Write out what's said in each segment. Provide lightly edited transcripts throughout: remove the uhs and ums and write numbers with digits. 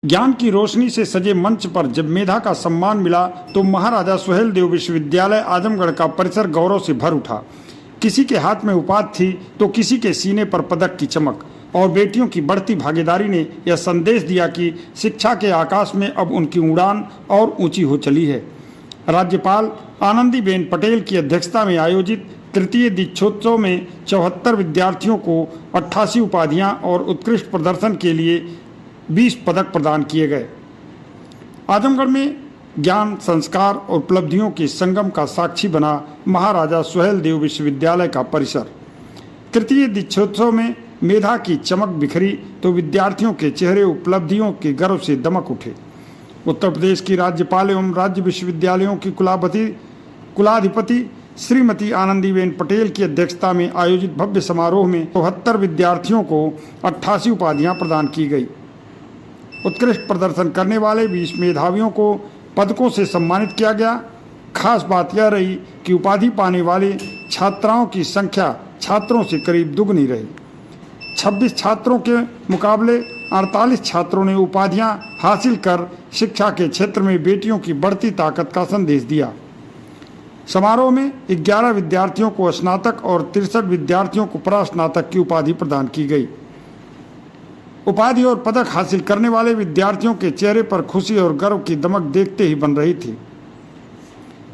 ज्ञान की रोशनी से सजे मंच पर जब मेधा का सम्मान मिला तो महाराजा सुहेलदेव विश्वविद्यालय आजमगढ़ का परिसर गौरव से भर उठा। किसी के हाथ में उपाधि थी तो किसी के सीने पर पदक की चमक, और बेटियों की बढ़ती भागीदारी ने यह संदेश दिया कि शिक्षा के आकाश में अब उनकी उड़ान और ऊंची हो चली है। राज्यपाल आनंदीबेन पटेल की अध्यक्षता में आयोजित तृतीय दीक्षोत्सव में 74 विद्यार्थियों को 88 उपाधियां और उत्कृष्ट प्रदर्शन के लिए 20 पदक प्रदान किए गए। आजमगढ़ में ज्ञान, संस्कार और उपलब्धियों के संगम का साक्षी बना महाराजा सुहेलदेव विश्वविद्यालय का परिसर। तृतीय दीक्षोत्सव में मेधा की चमक बिखरी तो विद्यार्थियों के चेहरे उपलब्धियों के गर्व से दमक उठे। उत्तर प्रदेश की राज्यपाल एवं राज्य विश्वविद्यालयों की कुलाधिपति श्रीमती आनंदीबेन पटेल की अध्यक्षता में आयोजित भव्य समारोह में 74 विद्यार्थियों को 88 उपाधियां प्रदान की गई। उत्कृष्ट प्रदर्शन करने वाले 20 मेधावियों को पदकों से सम्मानित किया गया। खास बात यह रही कि उपाधि पाने वाले छात्राओं की संख्या छात्रों से करीब दुगनी रही। 26 छात्रों के मुकाबले 48 छात्रों ने उपाधियां हासिल कर शिक्षा के क्षेत्र में बेटियों की बढ़ती ताकत का संदेश दिया। समारोह में 11 विद्यार्थियों को स्नातक और 63 विद्यार्थियों को परास्नातक की उपाधि प्रदान की गई। उपाधि और पदक हासिल करने वाले विद्यार्थियों के चेहरे पर खुशी और गर्व की दमक देखते ही बन रही थी।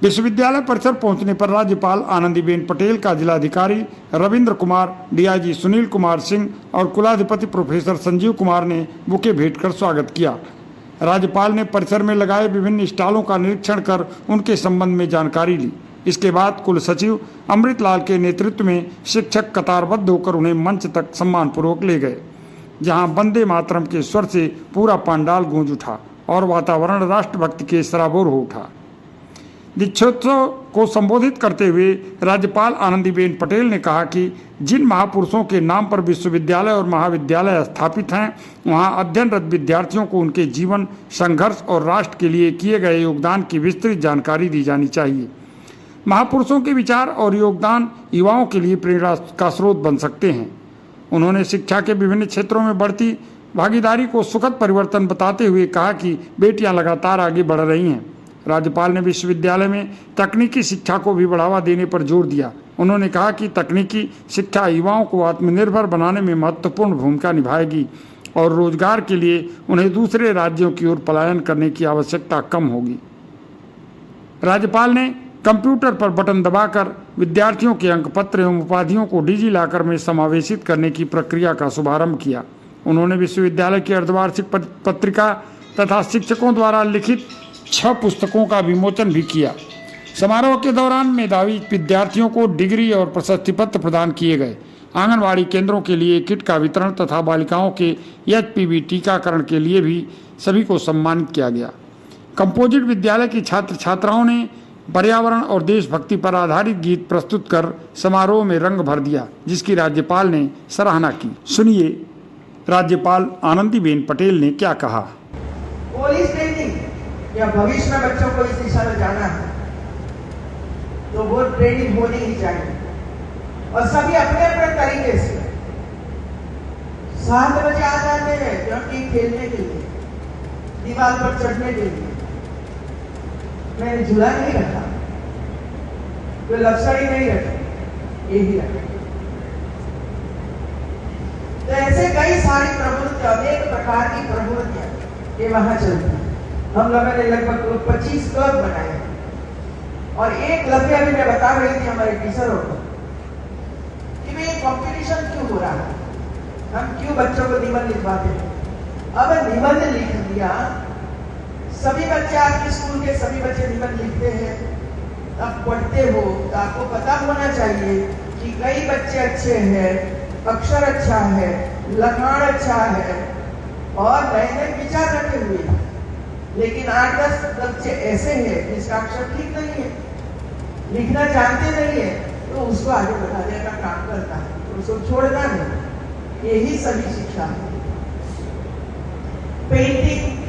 विश्वविद्यालय परिसर पहुंचने पर राज्यपाल आनंदीबेन पटेल का जिलाधिकारी रविंद्र कुमार, डीआईजी सुनील कुमार सिंह और कुलाधिपति प्रोफेसर संजीव कुमार ने बुके भेंट कर स्वागत किया। राज्यपाल ने परिसर में लगाए विभिन्न स्टॉलों का निरीक्षण कर उनके संबंध में जानकारी ली। इसके बाद कुल सचिव अमृतलाल के नेतृत्व में शिक्षक कतारबद्ध होकर उन्हें मंच तक सम्मानपूर्वक ले गए, जहां वंदे मातरम के स्वर से पूरा पंडाल गूंज उठा और वातावरण राष्ट्रभक्ति के सराबोर हो उठा। दीक्षोत्सव को संबोधित करते हुए राज्यपाल आनंदीबेन पटेल ने कहा कि जिन महापुरुषों के नाम पर विश्वविद्यालय और महाविद्यालय स्थापित हैं, वहां अध्ययनरत विद्यार्थियों को उनके जीवन, संघर्ष और राष्ट्र के लिए किए गए योगदान की विस्तृत जानकारी दी जानी चाहिए। महापुरुषों के विचार और योगदान युवाओं के लिए प्रेरणा का स्रोत बन सकते हैं। उन्होंने शिक्षा के विभिन्न क्षेत्रों में बढ़ती भागीदारी को सुखद परिवर्तन बताते हुए कहा कि बेटियां लगातार आगे बढ़ रही हैं। राज्यपाल ने विश्वविद्यालय में तकनीकी शिक्षा को भी बढ़ावा देने पर जोर दिया। उन्होंने कहा कि तकनीकी शिक्षा युवाओं को आत्मनिर्भर बनाने में महत्वपूर्ण भूमिका निभाएगी और रोजगार के लिए उन्हें दूसरे राज्यों की ओर पलायन करने की आवश्यकता कम होगी। राज्यपाल ने कंप्यूटर पर बटन दबाकर विद्यार्थियों के अंकपत्र एवं उपाधियों को डिजिलॉकर में समावेशित करने की प्रक्रिया का शुभारंभ किया। उन्होंने विश्वविद्यालय की अर्धवार्षिक पत्रिका तथा शिक्षकों द्वारा लिखित 6 पुस्तकों का विमोचन भी किया। समारोह के दौरान मेधावी विद्यार्थियों को डिग्री और प्रशस्ति पत्र प्रदान किए गए। आंगनवाड़ी केंद्रों के लिए किट का वितरण तथा बालिकाओं के HPV टीकाकरण के लिए भी सभी को सम्मानित किया गया। कंपोजिट विद्यालय की छात्र छात्राओं ने पर्यावरण और देशभक्ति पर आधारित गीत प्रस्तुत कर समारोह में रंग भर दिया, जिसकी राज्यपाल ने सराहना की। सुनिए राज्यपाल आनंदीबेन पटेल ने क्या कहा। पुलिस ट्रेनिंग या भविष्य में बच्चों को इस दिशा में जाना है तो वो ट्रेनिंग होनी ही चाहिए, और सभी अपने अपने तरीके से 7 बजे आ जाते हैं क्योंकि खेलने के लिए, दीवार पर चढ़ने के लिए। मैंने झूला नहीं रखा, कोई लक्ष्य नहीं रखा, यही रखा। तो ऐसे कई सारी प्रवृत्तियां, अनेक प्रकार की प्रवृत्तियां ये वहां चलती है। हम लोगों ने लगभग 25 क्लब बनाए और एक लक्ष्य अभी मैं बता रही थी हमारे टीचरों को कि ये कंपटीशन क्यों हो रहा है, हम क्यों बच्चों को निबंध लिखवाते हैं। अब निबंध लिख दिया, सभी बच्चे, आपके स्कूल के सभी बच्चे निबंध लिखते हैं, आप पढ़ते हो तो आपको पता होना चाहिए कि कई बच्चे अच्छे हैं, अक्षर अच्छा है, लखान अच्छा है और नए नए विचार रखे हुए हैं, लेकिन 8-10 बच्चे ऐसे हैं जिसका अक्षर ठीक नहीं है, लिखना जानते नहीं है, तो उसको आगे बढ़ाने का काम करता है, तो उसको छोड़ना नहीं। यही सभी शिक्षा है। पेंटिंग,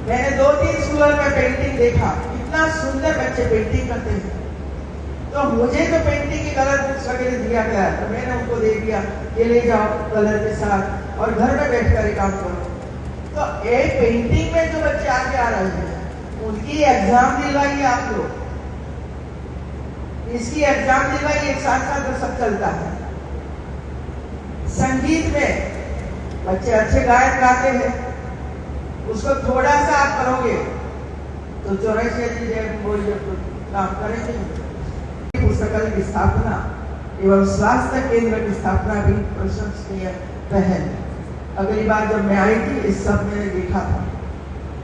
मैंने 2-3 स्कूलों में पेंटिंग देखा, इतना सुंदर बच्चे पेंटिंग करते हैं। तो मुझे जो पेंटिंग की कलर बुक्स वगैरह दिया गया तो मैंने उनको दे दिया, ये ले जाओ कलर के साथ और घर में बैठकर काम करो। तो ये पेंटिंग में जो बच्चे आगे आ रहे हैं उनकी एग्जाम दिलवाइए आप लोग, इसकी एग्जाम दिलवाइए, एक साथ साथ तो सब चलता है। संगीत में बच्चे अच्छे गायक गाते हैं, उसको थोड़ा सा आप करोगे तो 84 काम करेंगे। पुस्तकालय की स्थापना एवं स्वास्थ्य केंद्र की स्थापना भी प्रशंसनीय पहल। अगली बार जब मैं आई थी इस सब में देखा था।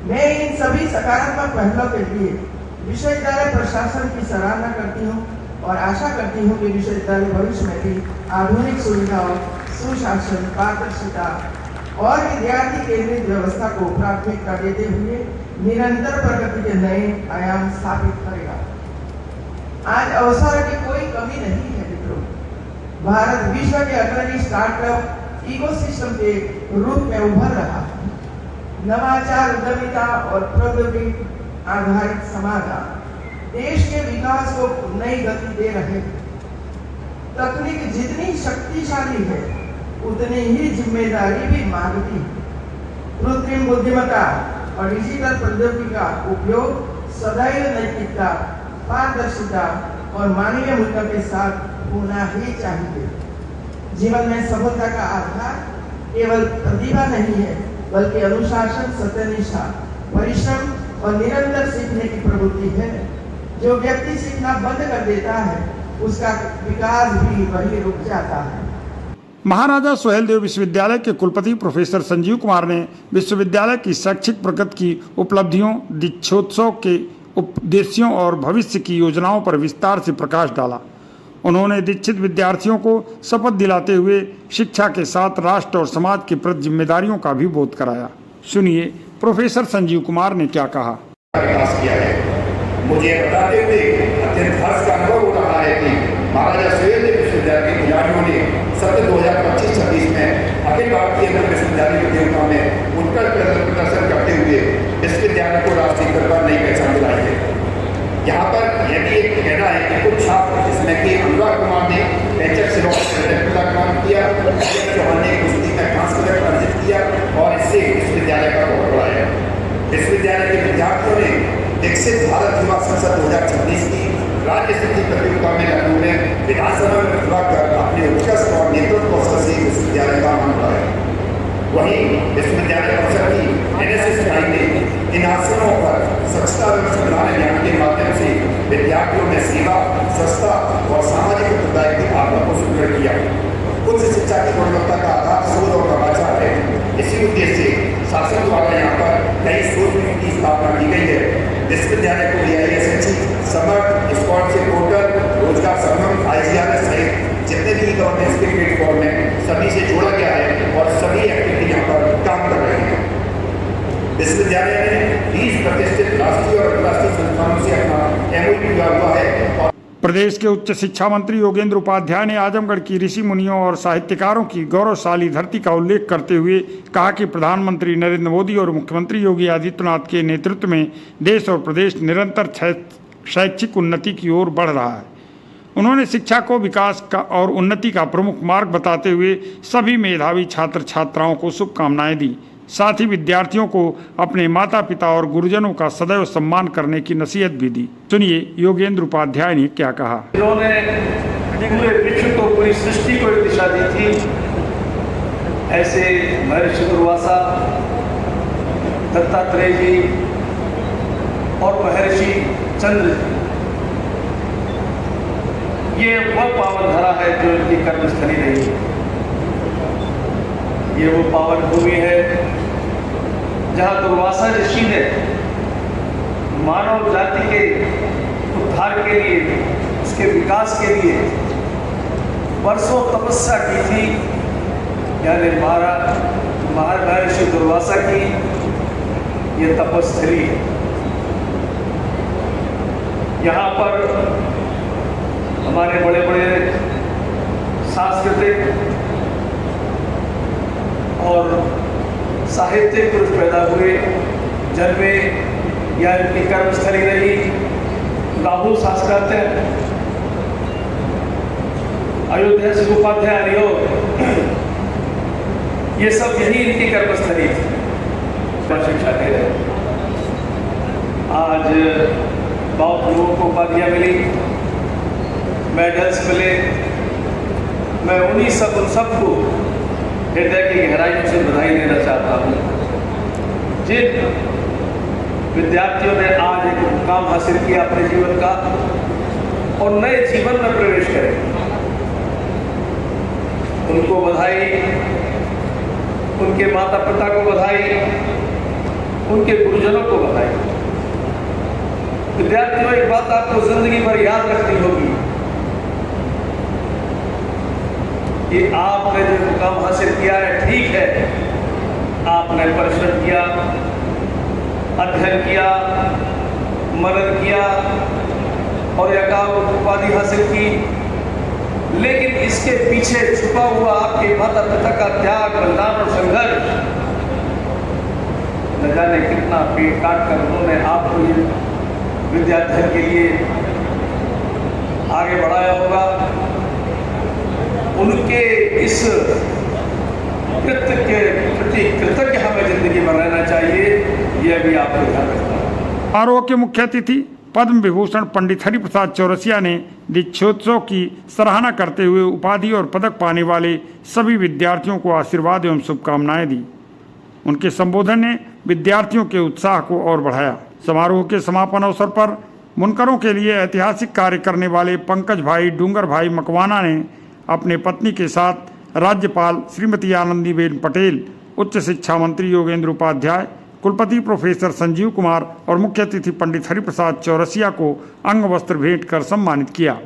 मैं इन सभी सकारात्मक पहलों के लिए विश्वविद्यालय प्रशासन की सराहना करती हूँ और आशा करती हूँ कि विश्वविद्यालय भविष्य में भी आधुनिक सुविधाओं, सुशासन, पारदर्शिता और विद्यार्थी केंद्रित व्यवस्था को प्राथमिकता देते हुए निरंतर प्रगति के नए आयाम स्थापित करेगा। आज अवसर की कोई कमी नहीं है मित्रों। भारत विश्व के अग्रणी स्टार्टअप इकोसिस्टम के रूप में उभर रहा है। नवाचार, उद्यमिता और प्रौद्योगिकी आधारित समाधान देश के विकास को नई गति दे रहे हैं। तकनीक जितनी शक्तिशाली है उतनी ही जिम्मेदारी भी मांगती है। कृत्रिम बुद्धिमत्ता और डिजिटल प्रौद्योगिकी का उपयोग सदैव नैतिकता, पारदर्शिता और मानवीय मूल्यों के साथ होना ही चाहिए। जीवन में सफलता का आधार केवल प्रतिभा नहीं है, बल्कि अनुशासन, सत्यनिष्ठा, परिश्रम और निरंतर सीखने की प्रवृत्ति है। जो व्यक्ति सीखना बंद कर देता है उसका विकास भी वही रुक जाता है। महाराजा सुहेलदेव विश्वविद्यालय के कुलपति प्रोफेसर संजीव कुमार ने विश्वविद्यालय की शैक्षिक प्रगति की उपलब्धियों, दीक्षोत्सव के उद्देश्यों और भविष्य की योजनाओं पर विस्तार से प्रकाश डाला। उन्होंने दीक्षित विद्यार्थियों को शपथ दिलाते हुए शिक्षा के साथ राष्ट्र और समाज के प्रति जिम्मेदारियों का भी बोध कराया। सुनिए प्रोफेसर संजीव कुमार ने क्या कहा। विकास किया है। मुझे बताते हुए अत्यंत हर्ष का अनुभव हो रहा है कि महाराजा सुहेलदेव विश्वविद्यालय के खिलाड़ियों ने सत्र 2025-26 में अखिल भारतीय विश्वविद्यालय प्रतियोगिता में उत्कृष्ट प्रदर्शन करते हुए विश्वविद्यालय को राष्ट्रीय स्तर पर नई पहचान दिलाई है। यहाँ पर यह भी एक कहना है कि कुछ छात्र जिसमें कि अनुराग कुमार ने पेचक सिरों का काम किया, चौहान ने कुश्ती में कांस्य पदक अर्जित किया और इससे विश्वविद्यालय का बहुत बढ़ाया। विश्वविद्यालय के विद्यार्थियों ने विकसित भारत युवा संसद 2026 की राज्य स्तरीय प्रतियोगिता में लखनऊ में विधानसभा में प्रतिभा कर अपने उत्कृष्ट और नेतृत्व कौशल से विश्वविद्यालय का मान बढ़ाया। वहीं विश्वविद्यालय परिषद की NSS इकाई ने इन आसनों पर स्वच्छता एवं संविधान ज्ञान के माध्यम से विद्यार्थियों में सेवा, स्वच्छता और सामाजिक उत्तरदायित्व की भावना को सुदृढ़ किया। उच्च शिक्षा की गुणवत्ता का आधार शोध और नवाचार है। इसी उद्देश्य से शासन द्वारा यहाँ पर कई शोध की स्थापना की गई है। विश्वविद्यालय को AISHE, समर्थ, स्कॉलरशिप पोर्टल, रोजगार संगम, IGRS सहित जितने भी गवर्नेंस के प्लेटफॉर्म हैं सभी से जोड़ा गया है और सभी एक्टिविटी यहाँ पर काम कर रहे हैं। विश्वविद्यालय ने 20 प्रतिष्ठित राष्ट्रीय और अंतर्राष्ट्रीय संस्थानों से अपना MOU किया हुआ है। प्रदेश के उच्च शिक्षा मंत्री योगेंद्र उपाध्याय ने आजमगढ़ की ऋषि मुनियों और साहित्यकारों की गौरवशाली धरती का उल्लेख करते हुए कहा कि प्रधानमंत्री नरेंद्र मोदी और मुख्यमंत्री योगी आदित्यनाथ के नेतृत्व में देश और प्रदेश निरंतर शैक्षिक उन्नति की ओर बढ़ रहा है। उन्होंने शिक्षा को विकास का और उन्नति का प्रमुख मार्ग बताते हुए सभी मेधावी छात्र छात्राओं को शुभकामनाएं दी। साथ ही विद्यार्थियों को अपने माता पिता और गुरुजनों का सदैव सम्मान करने की नसीहत भी दी। सुनिए योगेंद्र उपाध्याय ने क्या कहा। इन्होंने पूरे विश्व को, पूरी सृष्टि को एक दिशा दी थी। ऐसे महर्षि दुर्वासा, दत्तात्रेय जी और महर्षि चंद्र जी, ये वह पावन धरा है जो इनकी कर्मस्थली रही है। ये वो पावन भूमि है जहाँ दुर्वासा ऋषि ने मानव जाति के उद्धार के लिए, उसके विकास के लिए वर्षों तपस्या की थी। यानी महर्षि दुर्वासा की ये तपस्थली है। यहाँ पर हमारे बड़े बड़े सांस्कृतिक और साहित्यिक पुरुष पैदा हुए, जन्मे या इनकी कर्मस्थली रही। राहुल शास्त्रार्थ, अयोध्या से उपाध्याय, ये सब यही इनकी कर्मस्थली थी। शिक्षा दे रहे हैं। आज बहुत लोगों को उपाधियाँ मिली, मेडल्स मिले। मैं उन सबको हृदय की गहराइयों से बधाई देना चाहता हूँ। जिन विद्यार्थियों ने आज एक मुकाम हासिल किया अपने जीवन का और नए जीवन में प्रवेश करें, उनको बधाई, उनके माता पिता को बधाई, उनके गुरुजनों को बधाई। विद्यार्थियों, एक बात आपको जिंदगी भर याद रखनी होगी कि आपने जो मुकाम हासिल किया है, ठीक है, आपने परिश्रम किया, अध्ययन किया, मनन किया और एकाग्र उपाधि हासिल की, लेकिन इसके पीछे छुपा हुआ आपके माता पिता का त्याग, बलिदान और संघर्ष, न जाने कितना पेट काट कर उन्होंने आपको ये विद्याध्ययन के लिए आगे बढ़ाया होगा। उनके इस कृत्य के प्रति कृतज्ञ हमें जिंदगी में रहना चाहिए, यह भी आपको ध्यान रखना है। समारोह के मुख्य अतिथि पद्म विभूषण पंडित हरिप्रसाद चौरसिया ने दीक्षोत्सव की सराहना करते हुए उपाधि और पदक पाने वाले सभी विद्यार्थियों को आशीर्वाद एवं शुभकामनाएं दी। उनके संबोधन ने विद्यार्थियों के उत्साह को और बढ़ाया। समारोह के समापन अवसर पर मुनकरों के लिए ऐतिहासिक कार्य करने वाले पंकज भाई डूंगर भाई मकवाना ने अपने पत्नी के साथ राज्यपाल श्रीमती आनंदीबेन पटेल, उच्च शिक्षा मंत्री योगेंद्र उपाध्याय, कुलपति प्रोफेसर संजीव कुमार और मुख्य अतिथि पंडित हरिप्रसाद चौरसिया को अंग वस्त्र भेंट कर सम्मानित किया।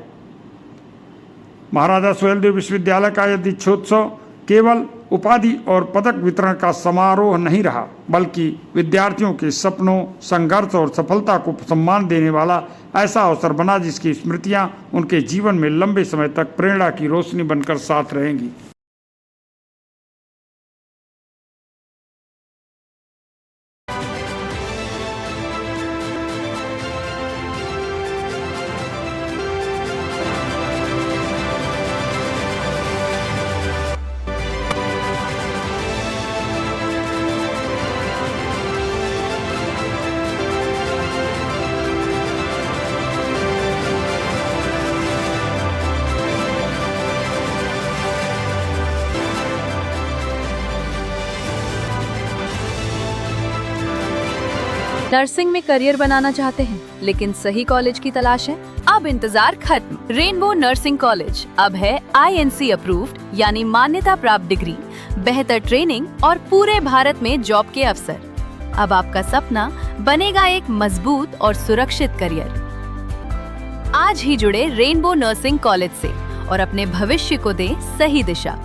महाराजा सुहेलदेव विश्वविद्यालय का यह दीक्षोत्सव केवल उपाधि और पदक वितरण का समारोह नहीं रहा, बल्कि विद्यार्थियों के सपनों, संघर्ष और सफलता को सम्मान देने वाला ऐसा अवसर बना जिसकी स्मृतियां उनके जीवन में लंबे समय तक प्रेरणा की रोशनी बनकर साथ रहेंगी। नर्सिंग में करियर बनाना चाहते हैं लेकिन सही कॉलेज की तलाश है? अब इंतजार खत्म। रेनबो नर्सिंग कॉलेज अब है INC अप्रूव्ड, यानी मान्यता प्राप्त डिग्री, बेहतर ट्रेनिंग और पूरे भारत में जॉब के अवसर। अब आपका सपना बनेगा एक मजबूत और सुरक्षित करियर। आज ही जुड़े रेनबो नर्सिंग कॉलेज से और अपने भविष्य को दें सही दिशा।